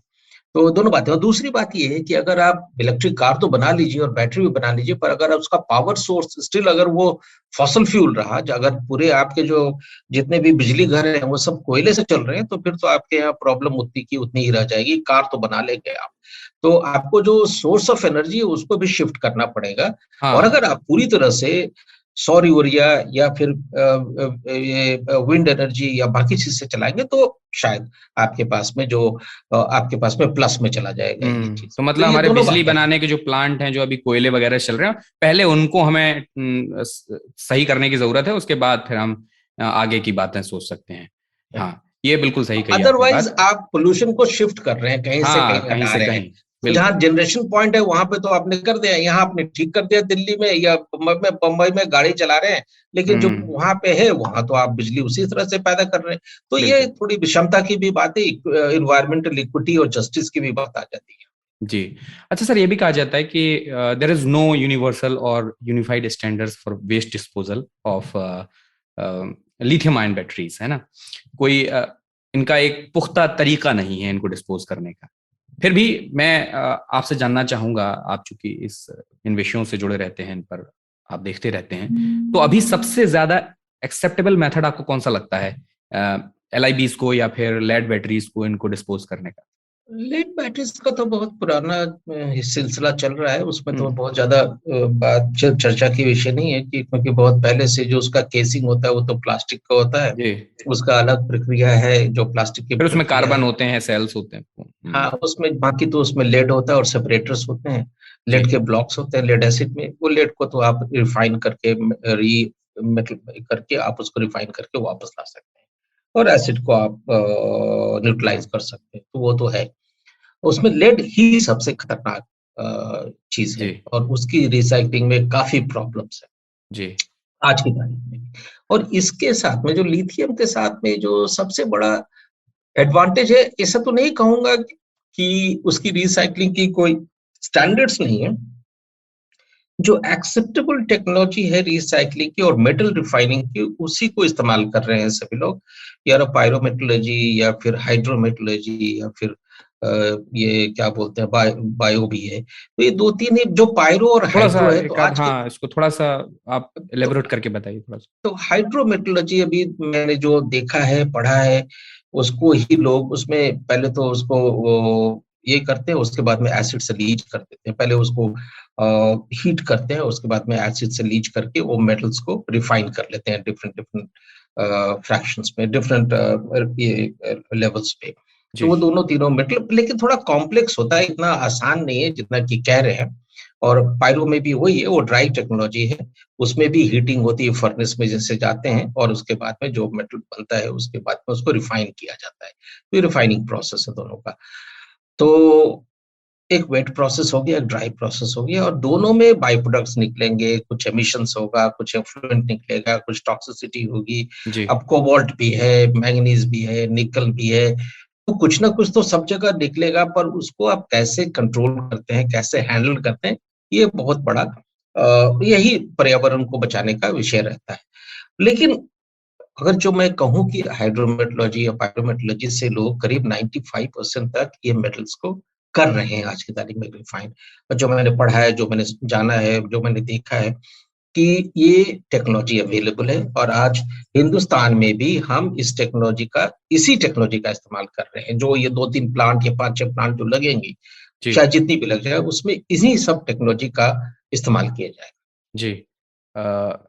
S4: तो दोनों बातें। और दूसरी बात ये है कि अगर आप इलेक्ट्रिक कार तो बना लीजिए और बैटरी भी बना लीजिए, पर अगर उसका पावर सोर्स स्टिल अगर वो फॉसल फ्यूल रहा, अगर पूरे आपके जो जितने भी बिजली घर हैं वो सब कोयले से चल रहे हैं, तो फिर तो आपके यहाँ प्रॉब्लम उतनी की उतनी ही रह जाएगी। कार तो बना लेंगे आप, तो आपको जो सोर्स ऑफ एनर्जी है उसको भी शिफ्ट करना पड़ेगा। और अगर आप पूरी तरह से सौर ऊर्जा या फिर विंड एनर्जी या बाकी चीज से चलाएंगे तो शायद आपके पास में प्लस में चला जाएगा ये चीज।
S2: तो मतलब हमारे बिजली बनाने के जो प्लांट हैं जो अभी कोयले वगैरह चल रहे हैं, पहले उनको हमें सही करने की जरूरत है, उसके बाद फिर हम आगे की बातें सोच सकते हैं। हाँ, ये बिल्कुल सही कही।
S4: अदरवाइज आप पोल्यूशन को शिफ्ट कर रहे हैं कहीं से कहीं। जहाँ जनरेशन पॉइंट है वहां पे तो आपने कर दिया, यहाँ आपने ठीक कर दिया दिल्ली में या बम्बई में गाड़ी चला रहे हैं, लेकिन जो वहां पे है वहां तो आप बिजली उसी तरह से पैदा कर रहे हैं। तो ये थोड़ी विषमता की भी बात है, इन्वायरमेंटल इक्विटी और जस्टिस की भी बात आ जाती है।
S2: जी, अच्छा सर, ये भी कहा जाता है कि देयर इज नो यूनिवर्सल और unified standards for waste disposal of lithium ion batteries, है ना? कोई इनका एक पुख्ता तरीका नहीं है इनको डिस्पोज करने का। फिर भी मैं आपसे जानना चाहूंगा, आप चूंकि इन विषयों से जुड़े रहते हैं, इन पर आप देखते रहते हैं, तो अभी सबसे ज्यादा एक्सेप्टेबल मेथड आपको कौन सा लगता है, LIBs को या फिर लेड बैटरीज को इनको डिस्पोज करने का?
S4: लेड बैटरीज का तो बहुत पुराना सिलसिला चल रहा है, उसमें तो
S2: हम्म।
S4: बहुत ज्यादा बात चर्चा की विषय नहीं है कि, क्योंकि बहुत पहले से जो उसका केसिंग होता है वो तो प्लास्टिक का होता है,
S2: जी।
S4: उसका अलग प्रक्रिया है जो प्लास्टिक की
S2: फिर उसमें
S4: प्रक्रिया
S2: कार्बन
S4: है।
S2: होते हैं, सेल्स होते हैं।
S4: हाँ, उसमें बाकी तो उसमें लेड होता है और सेपरेटर्स होते हैं,
S2: जी।
S4: लेड के ब्लॉक्स होते हैं लेड एसिड में। वो लेड को तो आप रिफाइन करके री मेटल करके आप उसको रिफाइन करके वापस ला सकते हैं, और एसिड को आप न्यूट्रलाइज कर सकते हैं, तो वो तो है। उसमें लेड ही सबसे खतरनाक चीज
S2: जी।
S4: है, और उसकी रिसाइक्लिंग में काफी प्रॉब्लम्स है
S2: जी।
S4: आज की तारीख में। और इसके साथ में जो लिथियम के साथ में जो सबसे बड़ा एडवांटेज है, ऐसा तो नहीं कहूंगा कि उसकी रिसाइक्लिंग की कोई स्टैंडर्ड्स नहीं है। जो एक्सेप्टेबल टेक्नोलॉजी है रिसाइक्लिंग की और मेटल रिफाइनिंग की, उसी को इस्तेमाल कर रहे हैं सभी लोग, या पायरोमेटलर्जी या फिर हाइड्रोमेटलर्जी या फिर ये क्या बोलते हैं बायो भी है। तो ये दो तीन ही, जो पायरो और
S2: थोड़ा सा
S4: हाइड्रो है, तो
S2: एक आध,
S4: आज के
S2: हाँ, इसको थोड़ा सा आप
S4: तो,
S2: एलेबोरेट करके बताइए थोड़ा सा।
S4: तो हाइड्रोमेटलर्जी अभी मैंने जो देखा है पढ़ा है, उसको ही लोग उसमें पहले तो उसको वो ये करते हैं, उसके बाद में एसिड से लीच कर देते हैं। पहले उसको हीट करते हैं, उसके बाद में एसिड से लीच करके वो मेटल्स को रिफाइन कर लेते हैं डिफरेंट डिफरेंट फ्रैक्शंस में, डिफरेंट ये लेवल्स पे। तो
S2: जी।
S4: वो दोनों तीनों मेटल, लेकिन थोड़ा कॉम्प्लेक्स होता है, इतना आसान नहीं है जितना कि कह रहे हैं। और पायरो में भी वही है, वो ड्राई टेक्नोलॉजी है, उसमें भी हीटिंग होती है, फर्नेस में जैसे जाते हैं, और उसके बाद में जो मेटल बनता है उसके बाद में उसको रिफाइन किया जाता है। तो ये रिफाइनिंग प्रोसेस है दोनों का। तो एक वेट प्रोसेस हो गया, एक ड्राई प्रोसेस हो गया, और दोनों में बाई प्रोडक्ट्स निकलेंगे, कुछ एमिशंस होगा, कुछ एफ्लुएंट निकलेगा, कुछ टॉक्सिसिटी होगी।
S2: जी।
S4: अब कोबाल्ट भी है, मैंगनीज भी है, निकल भी है, तो कुछ ना कुछ तो सब जगह निकलेगा, पर उसको आप कैसे कंट्रोल करते हैं, कैसे हैंडल करते हैं, ये बहुत बड़ा यही पर्यावरण को बचाने का विषय रहता है। लेकिन अगर जो मैं कहूँ कि हाइड्रोमेटलर्जी या पायरोमेटलर्जी से लोग करीब 95% तक ये मेटल्स को कर रहे हैं आज की तारीख में रिफाइन। और जो मैंने पढ़ा है, जो मैंने जाना है, जो मैंने देखा है कि ये टेक्नोलॉजी अवेलेबल है, और आज हिंदुस्तान में भी हम इसी टेक्नोलॉजी का इस्तेमाल कर रहे हैं। जो ये 2-3 प्लांट या 5-6 प्लांट जो लगेंगी,
S2: जी।
S4: चाहे जितनी भी लग जाए, उसमें इन्हीं सब टेक्नोलॉजी का इस्तेमाल किया जाएगा।
S2: जी।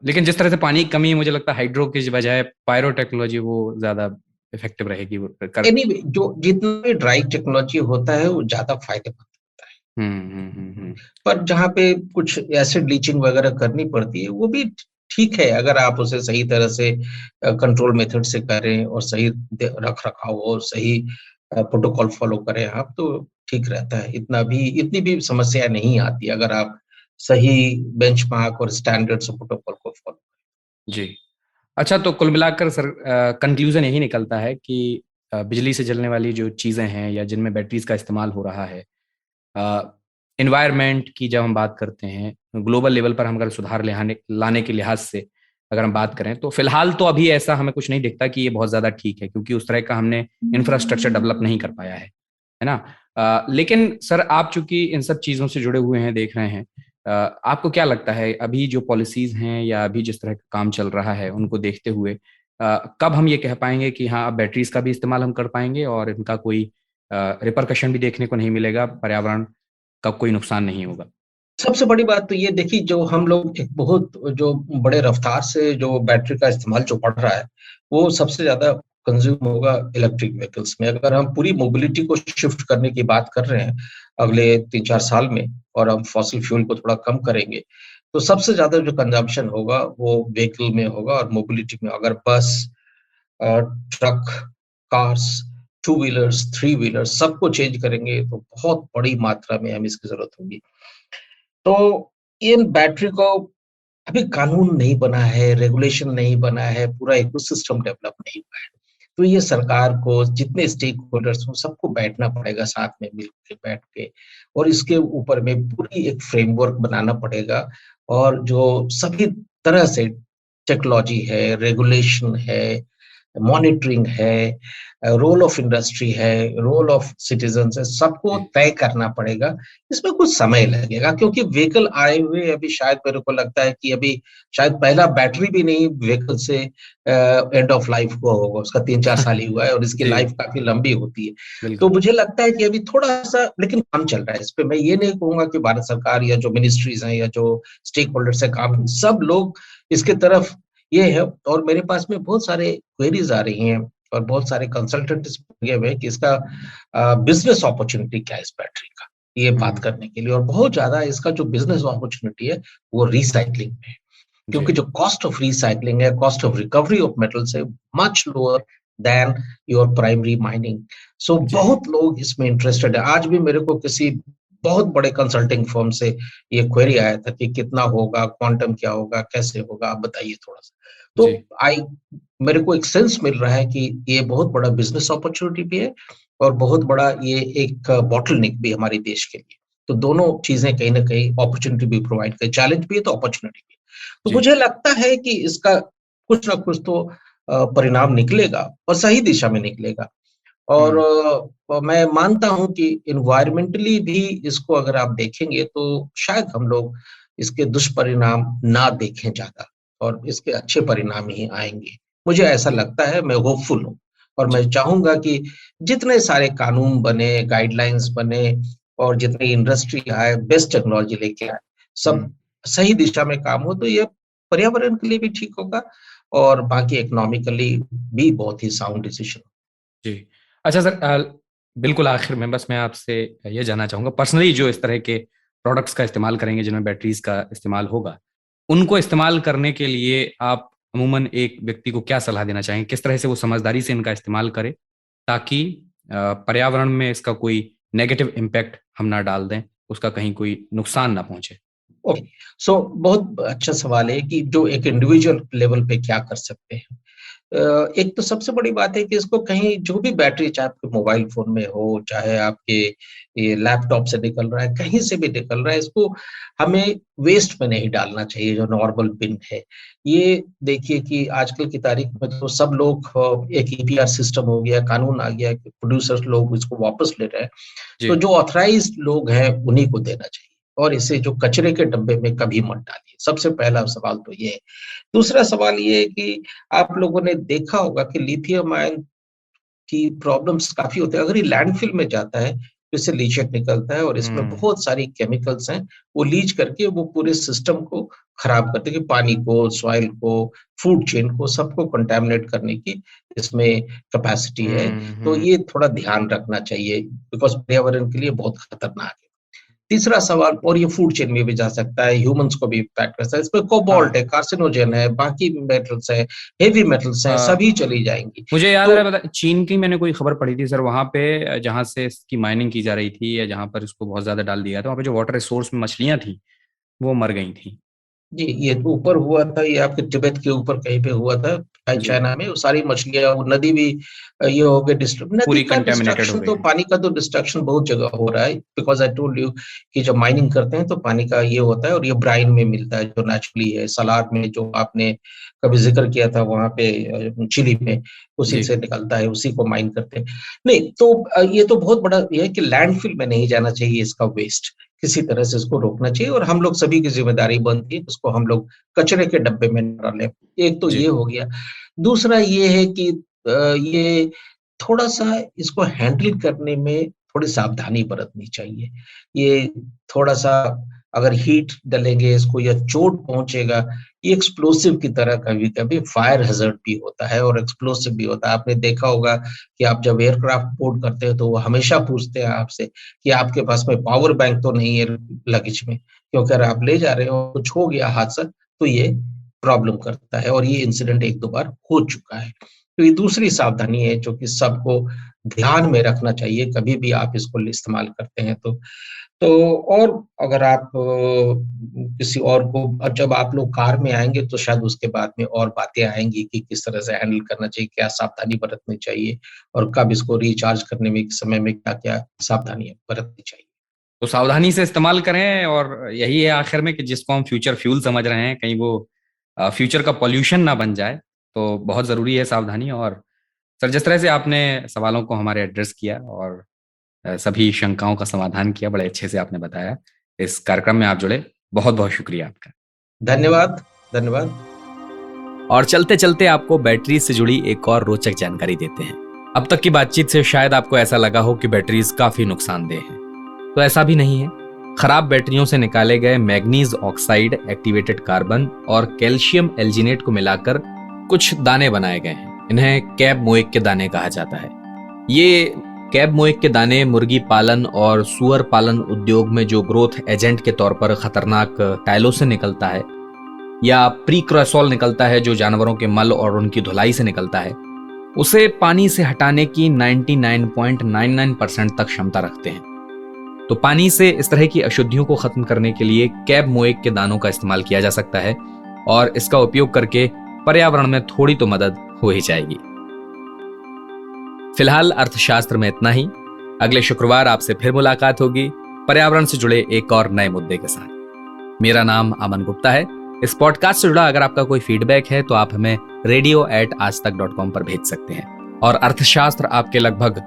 S2: लेकिन जिस तरह से पानी की कमी है, मुझे लगता है हाइड्रो की बजाय पायरो टेक्नोलॉजी वो ज्यादा इफेक्टिव रहेगी वो कर।
S4: एनीवे, जो जितना भी ड्राई टेक्नोलॉजी होता है वो ज्यादा फायदेमंद होता है,
S2: हम्म।
S4: पर जहाँ पे कुछ एसिड लीचिंग वगैरह करनी पड़ती है वो भी ठीक है, अगर आप उसे सही तरह से कंट्रोल मेथड से करें और सही रख रखाव और सही प्रोटोकॉल फॉलो करें आप, तो ठीक रहता है। इतनी भी समस्या नहीं आती अगर आप सही बेंचमार्क और स्टैंडर्ड्स और प्रोटोकॉल को फॉलो।
S2: जी। अच्छा, तो कुल मिलाकर सर कंक्लूजन यही निकलता है कि बिजली से जलने वाली जो चीज़ें हैं या जिनमें बैटरीज का इस्तेमाल हो रहा है, इन्वायरमेंट की जब हम बात करते हैं ग्लोबल लेवल पर, हम अगर सुधार लाने के लिहाज से अगर हम बात करें, तो फिलहाल तो अभी ऐसा हमें कुछ नहीं दिखता कि ये बहुत ज़्यादा ठीक है, क्योंकि उस तरह का हमने इंफ्रास्ट्रक्चर डेवलप नहीं कर पाया है ना। लेकिन सर, आप चूंकि इन सब चीज़ों से जुड़े हुए हैं, देख रहे हैं, आपको क्या लगता है अभी जो पॉलिसीज हैं या अभी जिस तरह का काम चल रहा है उनको देखते हुए कब हम ये कह पाएंगे कि हाँ, अब बैटरीज का भी इस्तेमाल हम कर पाएंगे और इनका कोई रिपरकशन भी देखने को नहीं मिलेगा, पर्यावरण का कोई नुकसान नहीं होगा?
S4: सबसे बड़ी बात तो ये देखिए, जो हम लोग एक बहुत जो बड़े रफ्तार से जो बैटरी का इस्तेमाल जो बढ़ रहा है, वो सबसे ज्यादा कंज्यूम होगा इलेक्ट्रिक व्हीकल्स में। अगर हम पूरी मोबिलिटी को शिफ्ट करने की बात कर रहे हैं अगले 3-4 साल में, और हम फॉसिल फ्यूल को थोड़ा कम करेंगे, तो सबसे ज्यादा जो कंजम्पशन होगा वो व्हीकल में होगा और मोबिलिटी में। अगर बस, truck, cars, two wheelers, three wheelers सबको चेंज करेंगे तो बहुत बड़ी मात्रा में हमें इसकी जरूरत होगी। तो इन बैटरी को अभी कानून नहीं बना है, रेगुलेशन नहीं बना है, पूरा इकोसिस्टम डेवलप नहीं हुआ है। तो ये सरकार को, जितने स्टेक होल्डर्स हो, सबको बैठना पड़ेगा साथ में मिल के बैठ के, और इसके ऊपर में पूरी एक फ्रेमवर्क बनाना पड़ेगा। और जो सभी तरह से टेक्नोलॉजी है, रेगुलेशन है, मॉनिटरिंग है, रोल ऑफ इंडस्ट्री है, रोल ऑफ सिटीजन्स है, सबको तय करना पड़ेगा। इसमें कुछ समय लगेगा क्योंकि व्हीकल आए हुए अभी शायद मेरे को लगता है कि अभी शायद पहला बैटरी भी नहीं व्हीकल से एंड ऑफ लाइफ हुआ होगा, उसका 3-4 साल ही हुआ है और इसकी
S2: जी,
S4: लाइफ काफ़ी लंबी होती है। तो
S2: बिल्कुल।
S4: मुझे लगता है कि अभी थोड़ा-सा लेकिन काम चल रहा है इस पे। मैं ये नहीं कहूँगा कि भारत सरकार या जो मिनिस्ट्रीज़ हैं या जो स्टेक होल्डर्स हैं काम सब लोग इसकी तरफ ये है और मेरे पास में बहुत सारे क्वेरीज़ आ रही हैं और बहुत सारे कंसल्टेंट इसमें लगे हुए हैं कि इसका बिज़नेस अपॉर्च्युनिटी क्या है इस बैटरी का, ये बात
S2: हुँ,
S4: करने के लिए और बहुत ज़्यादा इसका जो बिज़नेस अपॉर्च्युनिटी है, वो रीसाइक्लिंग में है। क्योंकि
S2: जी,
S4: जो कॉस्ट ऑफ रीसाइक्लिंग है, cost of recovery of metals है, much lower than your primary mining. So
S2: जी,
S4: बहुत लोग इसमें इंटरेस्टेड है। आज भी मेरे को किसी बहुत बड़े कंसल्टिंग फर्म से ये क्वेरी आया था कि कितना होगा, क्वांटम क्या होगा, कैसे होगा, आप बताइए थोड़ा-सा।
S2: जी,
S4: तो आई मेरे को एक सेंस मिल रहा है कि ये बहुत बड़ा बिज़नेस अपॉर्च्युनिटी भी है और बहुत बड़ा ये एक बॉटलनेक भी है हमारे देश के लिए। तो दोनों चीज़ें कहीं न कहीं अपॉर्च्युनिटी भी प्रोवाइड कर चैलेंज भी है तो अपॉर्च्युनिटी भी है। तो
S2: जी,
S4: मुझे लगता है कि इसका कुछ ना कुछ तो परिणाम निकलेगा और सही दिशा में निकलेगा और
S2: हुँ,
S4: मैं मानता हूँ कि एनवायरमेंटली भी इसको अगर आप देखेंगे तो शायद हम लोग इसके दुष्परिणाम ना देखें ज़्यादा और इसके अच्छे परिणाम ही आएँगे। मुझे ऐसा लगता है, मैं होपफुल हूँ और मैं
S2: जी,
S4: चाहूँगा कि जितने सारे कानून बने, गाइडलाइंस बने और जितनी इंडस्ट्री आए, बेस्ट टेक्नोलॉजी लेके आए,
S2: हुँ,
S4: सब सही दिशा में काम हो तो ये पर्यावरण के लिए भी ठीक होगा और बाकी इकोनॉमिकली भी बहुत ही साउंड डिसीजन।
S2: जी। अच्छा सर, बिल्कुल आखिर में बस मैं आपसे ये जानना चाहूँगा पर्सनली जो इस तरह के प्रोडक्ट्स का इस्तेमाल करेंगे जिनमें बैटरीज़ का इस्तेमाल होगा, उनको इस्तेमाल करने के लिए आप अमूमन एक व्यक्ति को क्या सलाह देना चाहेंगे? किस तरह से वो समझदारी से इनका इस्तेमाल करे ताकि पर्यावरण में इसका कोई नेगेटिव इम्पैक्ट हम ना डाल दें, उसका कहीं कोई नुकसान ना पहुँचे?
S4: ओके, सो बहुत अच्छा सवाल है कि जो एक इंडिविजुअल लेवल पे क्या कर सकते हैं। एक तो सबसे बड़ी बात है कि इसको कहीं जो भी बैटरी चाहे आपके मोबाइल फ़ोन में हो, चाहे आपके ये लैपटॉप से निकल रहा है, कहीं से भी निकल रहा है, इसको हमें वेस्ट में नहीं डालना चाहिए जो नॉर्मल बिन है। ये देखिए कि आजकल की तारीख में तो सब लोग एक ईपीआर सिस्टम हो गया, कानून आ गया है कि प्रोड्यूसर्स लोग इसको वापस ले रहे हैं। तो
S2: जी,
S4: जो ऑथराइज़्ड लोग हैं, उन्हीं को देना चाहिए और इसे जो कचरे के डब्बे में कभी मत डालिए। सबसे पहला सवाल तो ये है। दूसरा सवाल ये है कि आप लोगों ने देखा होगा कि लिथियम आयन की प्रॉब्लम्स काफ़ी होते हैं। अगर ये लैंडफ़िल में जाता है, तो इससे लीचेट निकलता है और इसमें
S2: हुँ,
S4: बहुत सारी केमिकल्स हैं, वो लीच करके वो पूरे सिस्टम को खराब करते हैं कि पानी को, सॉइल को, फूड चेन को, सबको कंटामिनेट करने की इसमें कैपेसिटी है।
S2: हुँ,
S4: तो
S2: हुँ।
S4: ये थोड़ा ध्यान रखना चाहिए बिकॉज़ पर्यावरण के लिए बहुत खतरनाक है। तीसरा सवाल और ये फूड चेन में भी जा सकता है, ह्यूमन्स को भी इम्पैक्ट कर सकता है। इसमें कोबाल्ट
S2: हाँ,
S4: है, कार्सिनोजेन है, बाकी मेटल्स है, हेवी मेटल्स हैं,
S2: अ
S4: सभी चली जाएँगी।
S2: मुझे याद आ
S4: तो
S2: रहा है पता चीन की मैंने कोई खबर पढ़ी थी सर वहाँ पे जहाँ से इसकी माइनिंग की जा रही थी या जहाँ पर इसको बहुत ज़्यादा डाल दिया था, वहाँ पे जो वाटर रिसोर्स में मछलियाँ थी, वो मर गई थी।
S4: जी, ये तो ऊपर हुआ था, ये आपके तिब्बत के ऊपर कहीं पे हुआ था,
S2: जी,
S4: चाइना में, वो सारी मछलियाँ, वो नदी भी ये हो गई नदी
S2: पूरी
S4: का
S2: कंटैमिनेटेड हो
S4: डिस्ट्रक्शन
S2: गई
S4: तो
S2: है।
S4: पानी का तो डिस्ट्रक्शन बहुत जगह हो रहा है, बिकॉज़ आई टोल्ड यू कि जब माइनिंग करते हैं तो पानी का ये होता है और ये ब्राइन में मिलता है, जो नेचुरली है, सलाद में जो आपने कभी ज़िक्र किया था वहाँ पे चिली में, उसी
S2: जी,
S4: से निकलता है, उसी को माइन करते हैं। नहीं, तो ये तो बहुत बड़ा ये है कि लैंडफ़िल में नहीं जाना चाहिए इसका वेस्ट, किसी तरह से इसको रोकना चाहिए और हम लोग सभी की ज़िम्मेदारी बनती है, उसको हम लोग कचरे के डब्बे में ना डालें। एक तो ये
S2: जी,
S4: हो गया। दूसरा ये है कि ये थोड़ा-सा इसको हैंडल करने में थोड़ी सावधानी बरतनी चाहिए। ये थोड़ा-सा अगर हीट डलेंगे इसको या चोट पहुँचेगा, ये एक्सप्लोसिव की तरह कभी-कभी फायर हैज़र्ड भी होता है और एक्सप्लोसिव भी होता है। आपने देखा होगा कि आप जब एयरक्राफ्ट बोर्ड करते हो तो वो हमेशा पूछते हैं आपसे कि आपके पास में पावर बैंक तो नहीं है लगेज में? क्योंकि अगर आप ले जा रहे हो, कुछ हो गया हादसा, तो ये प्रॉब्लम करता है और ये इंसिडेंट 1-2 बार हो चुका है। तो ये दूसरी सावधानी है जो कि सबको ध्यान में रखना चाहिए, कभी भी आप इसको इस्तेमाल करते हैं तो। तो और अगर आप किसी और को जब आप लोग कार में आएँगे तो शायद उसके बाद में और बातें आएँगी कि किस तरह से हैंडल करना चाहिए, क्या सावधानी बरतनी चाहिए और कब इसको रिचार्ज करने में समय में क्या-क्या सावधानियाँ बरतनी चाहिए।
S2: तो सावधानी से इस्तेमाल करें और यही है आखिर में कि जिसको हम फ्यूचर फ्यूल समझ रहे हैं, कहीं वो फ्यूचर का पॉल्यूशन ना बन जाए। तो बहुत ज़रूरी है सावधानी। और सर, जिस तरह से आपने सवालों को हमारे एड्रेस किया और सभी शंकाओं का समाधान किया, बड़े अच्छे से आपने बताया। इस कार्यक्रम में आप जुड़े, बहुत बहुत शुक्रिया आपका।
S4: धन्यवाद, धन्यवाद।
S2: और चलते चलते आपको बैटरी से जुड़ी एक और रोचक जानकारी देते हैं। अब तक की बातचीत से शायद आपको ऐसा लगा हो कि बैटरीज काफी नुकसानदेह हैं, तो ऐसा भी नहीं है। खराब बैटरियों से निकाले गए मैग्नीज ऑक्साइड, एक्टिवेटेड कार्बन और कैल्शियम एल्जिनेट को मिलाकर कुछ दाने बनाए गए हैं। इन्हें कैब मोएक के दाने कहा जाता है। ये कैब मोएक के दाने मुर्गी पालन और सुअर पालन उद्योग में जो ग्रोथ एजेंट के तौर पर खतरनाक टाइलोसिन निकलता है या प्रीक्रेसोल निकलता है, जो जानवरों के मल और उनकी धुलाई से निकलता है, उसे पानी से हटाने की 99.99% तक क्षमता रखते हैं। तो पानी से इस तरह की अशुद्धियों को खत्म करने के लिए कैब मोएक के दानों का इस्तेमाल किया जा सकता है और इसका उपयोग करके पर्यावरण में थोड़ी तो मदद हो ही जाएगी। फिलहाल अर्थशास्त्र में इतना ही। अगले शुक्रवार आपसे फिर मुलाकात होगी पर्यावरण से जुड़े एक और नए मुद्दे के साथ। मेरा नाम अमन गुप्ता है। इस पॉडकास्ट से जुड़ा अगर आपका कोई फीडबैक है तो आप हमें radio@aajtak.com पर भेज सकते हैं। और अर्थशास्त्र आपके लगभग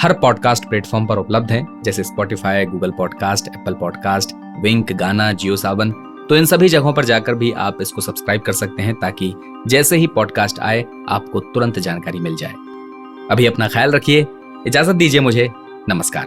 S2: हर पॉडकास्ट प्लेटफॉर्म पर उपलब्ध है, जैसे Spotify, Google podcast, Apple podcast, Wynk, Gaana, Jio सावन। तो इन सभी जगहों पर जाकर भी आप इसको सब्सक्राइब कर सकते हैं ताकि जैसे ही पॉडकास्ट आए आपको तुरंत जानकारी मिल जाए। अभी अपना ख्याल रखिए, इजाजत दीजिए मुझे। नमस्कार।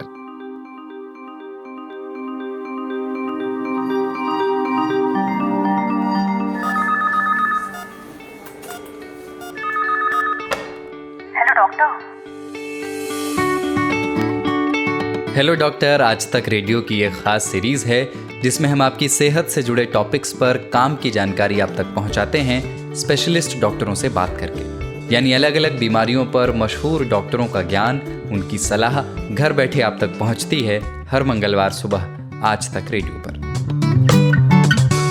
S6: हेलो डॉक्टर आज तक रेडियो की एक खास सीरीज है जिसमें हम आपकी सेहत से जुड़े टॉपिक्स पर काम की जानकारी आप तक पहुंचाते हैं स्पेशलिस्ट डॉक्टरों से बात करके। यानी अलग अलग बीमारियों पर मशहूर डॉक्टरों का ज्ञान, उनकी सलाह घर बैठे आप तक पहुंचती है हर मंगलवार सुबह आज तक रेडियो पर।